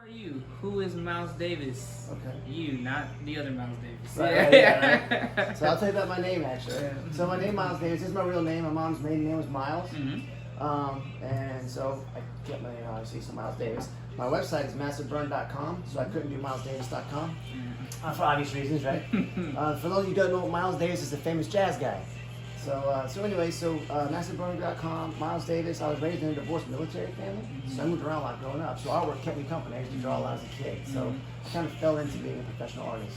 are you? Who is Miles Davis? Okay. You, not the other Miles Davis. Right. So I'll tell you about my name actually. Yeah. So my name Miles Davis. This is my real name. My mom's maiden name was Miles. And so I kept my name obviously, so Miles Davis. My website is massiveburn.com, so I couldn't do milesdavis.com for obvious reasons, right? For those of you who don't know, Miles Davis is the famous jazz guy. So anyway, massiveburn.com, Miles Davis. I was raised in a divorced military family, so I moved around a lot growing up. So artwork kept me company. I used to draw a lot as a kid. So I kind of fell into being a professional artist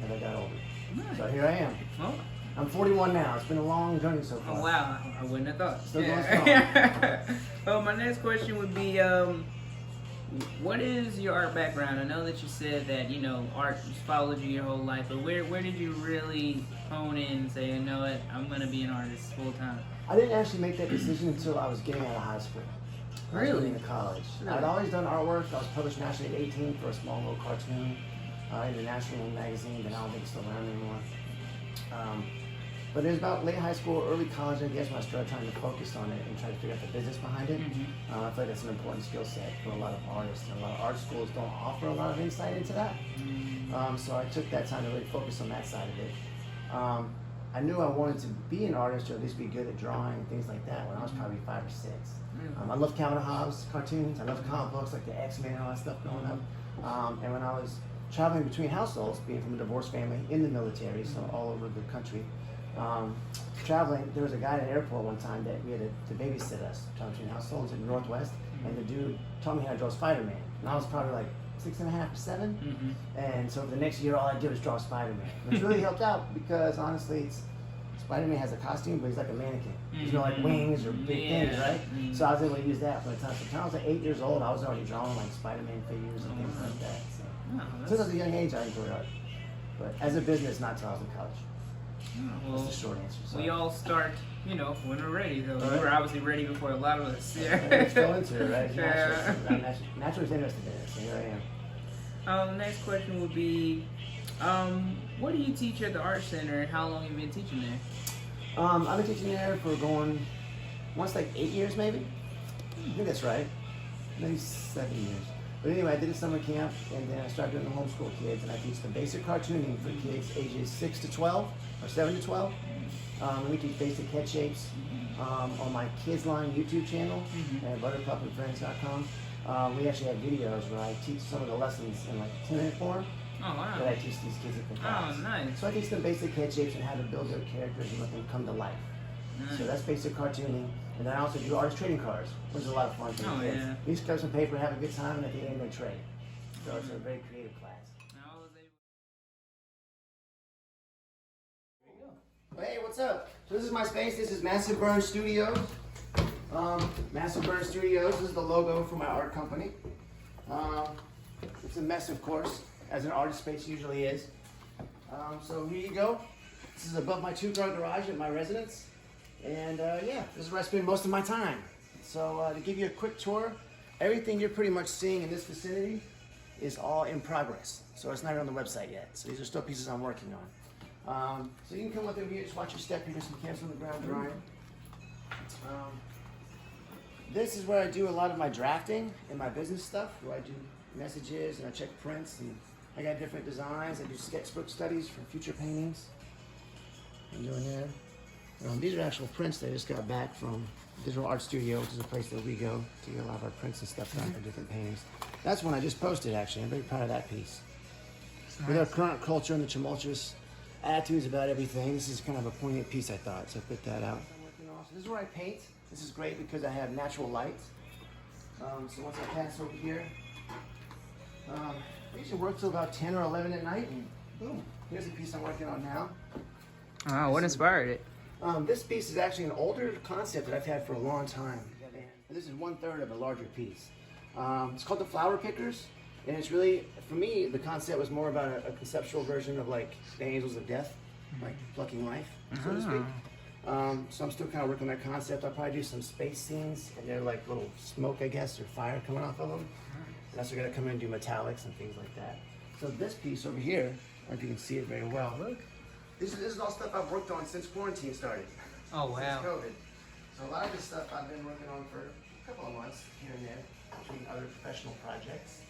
as I got older. Nice. So here I am. Oh. I'm 41 now. It's been a long journey so far. Oh wow, I wouldn't have thought. Still going strong. Well, my next question would be, what is your art background? I know that you said that, you know, art has followed you your whole life, but where did you really hone in and say, you know what, I'm going to be an artist full time? I didn't actually make that decision until I was getting out of high school. Really? I was going to college. Really? I'd always done artwork. I was published nationally at 18 for a small little cartoon in the National magazine, but I don't think it's still around anymore. But it was about late high school, early college, I guess, when I started trying to focus on it and try to figure out the business behind it. I feel like that's an important skill set for a lot of artists, and a lot of art schools don't offer a lot of insight into that. So I took that time to really focus on that side of it. I knew I wanted to be an artist, or at least be good at drawing and things like that when I was probably 5 or 6. I loved Calvin and Hobbes cartoons. I loved comic books like the X-Men and all that stuff growing up. And when I was traveling between households, being from a divorced family in the military, so all over the country, traveling, there was a guy at an airport one time that we had to babysit us, traveling between households in the Northwest, and the dude taught me how to draw Spider-Man. And I was probably like 6.5 or 7, and so the next year all I did was draw Spider-Man, which really helped out because honestly, Spider-Man has a costume, but he's like a mannequin. There's no like wings or big things, right? So I was able to use that for the time. So when I was like 8 years old, I was already drawing like Spider-Man figures and things like that. So since I was a young age, I enjoyed art, but as a business, not till I was in college. Well, that's the short answer. Sorry. We all start, you know, when we're ready. Though we were obviously ready before a lot of us. Let's go into it, right? Yeah. Naturally interested in it, so here I am. Next question would be, what do you teach at the Art Center, and how long have you been teaching there? I've been teaching there for once like 8 years, maybe. I think that's right. Maybe 7 years. But anyway, I did a summer camp, and then I started doing the homeschool kids, and I teach the basic cartooning for kids ages 6 to 12, or 7 to 12. And we teach basic head shapes on my Kids Line YouTube channel, and butterpupandfriends.com. We actually have videos where I teach some of the lessons in like 10-minute form. Oh, wow. That I teach these kids at the class. Oh, nice. So I teach them basic head shapes and how to build their characters and let them come to life. Nice. So that's basic cartooning. And then I also do artist trading cards, which is a lot of fun for the kids. Yeah. You just grab some paper, have a good time, and at the end they trade. So it's a very creative class. Hey, what's up? So this is my space. This is Massive Burn Studios. Massive Burn Studios. This is the logo for my art company. It's a mess, of course, as an artist space usually is. So here you go. This is above my 2-car garage at my residence. And yeah, this is where I spend most of my time. So to give you a quick tour, everything you're pretty much seeing in this vicinity is all in progress. So it's not on the website yet. So these are still pieces I'm working on. So you can come up over here, just watch your step. There's some cans on the ground drying. This is where I do a lot of my drafting and my business stuff, where I do messages and I check prints, and I got different designs. I do sketchbook studies for future paintings. I'm doing there. These are actual prints that I just got back from Digital Art Studio, which is a place that we go to get a lot of our prints and stuff done for different paintings. That's one I just posted, actually. I'm very proud of that piece. Nice. With our current culture and the tumultuous attitudes about everything, this is kind of a poignant piece, I thought, so I put that out. So this is where I paint. This is great because I have natural light. So once I pass over here, I usually work till about 10 or 11 at night, and boom, here's a piece I'm working on now. Oh, what inspired it? This piece is actually an older concept that I've had for a long time. And this is 1/3 of a larger piece. It's called the Flower Pickers, and it's really, for me, the concept was more about a conceptual version of like the Angels of Death, like plucking life, so to speak. So I'm still kind of working on that concept. I'll probably do some space scenes, and they're like little smoke, I guess, or fire coming off of them. And that's going to come in and do metallics and things like that. So this piece over here, I don't know if you can see it very well. Look. This is all stuff I've worked on since quarantine started. Oh, wow. Since COVID. So a lot of this stuff I've been working on for a couple of months here and there between other professional projects.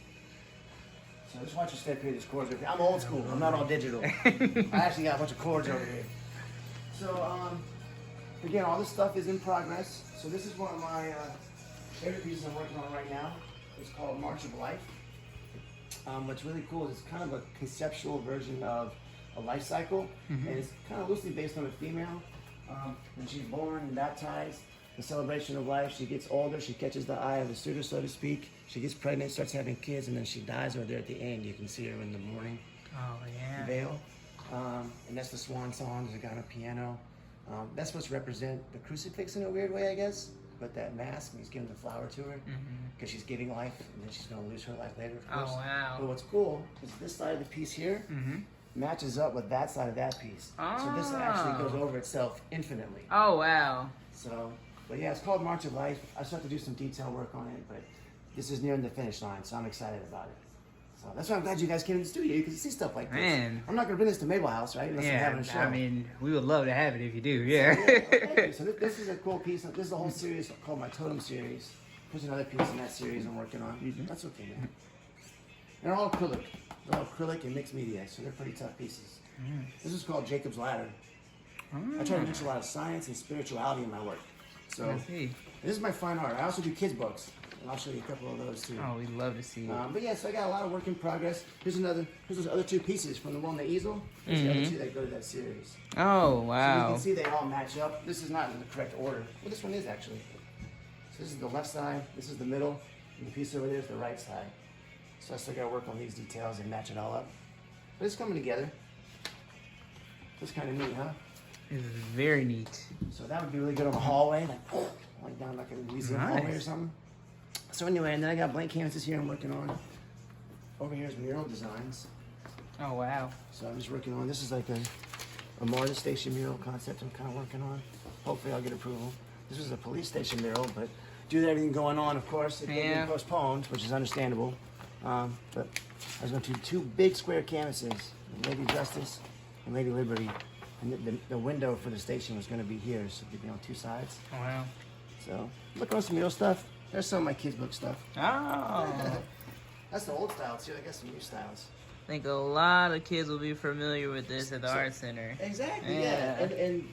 So just watch your step here, these cords. I'm old school. I'm not all digital. I actually got a bunch of cords over here. So, again, all this stuff is in progress. So this is one of my favorite pieces I'm working on right now. It's called March of Life. What's really cool is it's kind of a conceptual version of a life cycle, and it's kind of loosely based on a female. When she's born and baptized, the celebration of life, she gets older, she catches the eye of the suitor, so to speak. She gets pregnant, starts having kids, and then she dies over there at the end. You can see her in the morning veil. And that's the swan song. There's a guy on a piano. That's supposed to represent the crucifix in a weird way, I guess. But that mask, he's giving the flower to her because she's giving life, and then she's going to lose her life later, of course. Oh, wow. But what's cool is this side of the piece here matches up with that side of that piece. So this actually goes over itself infinitely. Oh, wow. So, but yeah, it's called March of Life. I still have to do some detail work on it, but this is nearing the finish line, so I'm excited about it. So that's why I'm glad you guys came to the studio. You can see stuff like this. Man. I'm not going to bring this to Mable House, right? Unless I'm having a show. I mean, we would love to have it if you do, yeah. So this is a cool piece. This is a whole series called my Totem series. There's another piece in that series I'm working on. That's okay, man. They're all acrylic. They're all acrylic and mixed media, so they're pretty tough pieces. This is called Jacob's Ladder. I try to mix a lot of science and spirituality in my work. So this is my fine art. I also do kids' books, and I'll show you a couple of those too. Oh, we'd love to see it. But yeah, so I got a lot of work in progress. Here's those other two pieces from the one on the easel. Here's the other two that go to that series. Oh, wow. So you can see they all match up. This is not in the correct order. Well, this one is actually. So this is the left side, this is the middle, and the piece over there is the right side. So I still got to work on these details and match it all up. But it's coming together. It's kind of neat, huh? It's very neat. So that would be really good on the hallway, like down like a museum hallway or something. So anyway, and then I got blank canvases here I'm working on. Over here is mural designs. Oh, wow. So I'm just working on, this is like a MARTA station mural concept I'm kind of working on. Hopefully I'll get approval. This is a police station mural, but due to everything going on, of course, it got postponed, which is understandable. But I was going to do two big square canvases, Lady Justice and Lady Liberty. And the window for the station was going to be here, so it'd be on two sides. Oh, wow. So, look on some real stuff. There's some of my kids' book stuff. Oh. That's the old style, too. I got some new styles. I think a lot of kids will be familiar with this at the Art Center. Exactly, yeah. And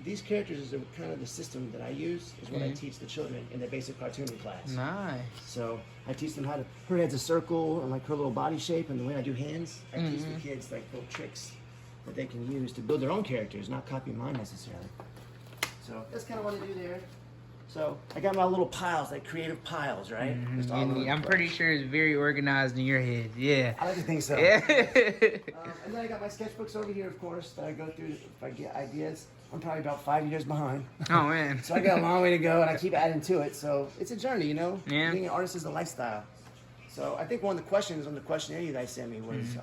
these characters is kind of the system that I use, is what I teach the children in their basic cartooning class. Nice. So I teach them how to, her head's a circle, and like her little body shape, and the way I do hands, I teach the kids like little tricks that they can use to build their own characters, not copy mine necessarily. So that's kind of what I do there. So I got my little piles, like creative piles, right? I'm pretty sure it's very organized in your head. Yeah. I like to think so. Yeah. And then I got my sketchbooks over here, of course, that I go through if I get ideas. I'm probably about 5 years behind. Oh, man. So I got a long way to go, and I keep adding to it. So it's a journey, you know? Yeah. Being an artist is a lifestyle. So I think one of the questions on the questionnaire you guys sent me was,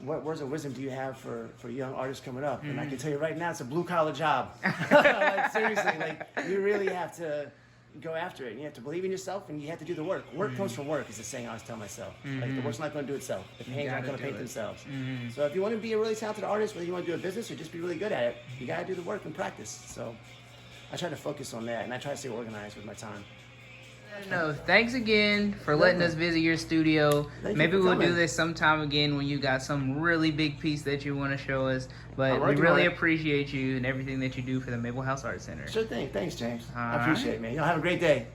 what words of wisdom do you have for young artists coming up? And I can tell you right now, it's a blue-collar job. Like, seriously, like, you really have to go after it. You have to believe in yourself, and you have to do the work. Work comes from work, is the saying I always tell myself. Like, the work's not going to do itself. The paintings aren't going to paint themselves. So if you want to be a really talented artist, whether you want to do a business or just be really good at it, you got to do the work and practice. So I try to focus on that, and I try to stay organized with my time. No, thanks again for letting us visit your studio. Maybe we'll do this sometime again when you got some really big piece that you want to show us. But we really appreciate you and everything that you do for the Mable House Arts Center. Sure thing. Thanks, James. All I appreciate it, man. Y'all have a great day.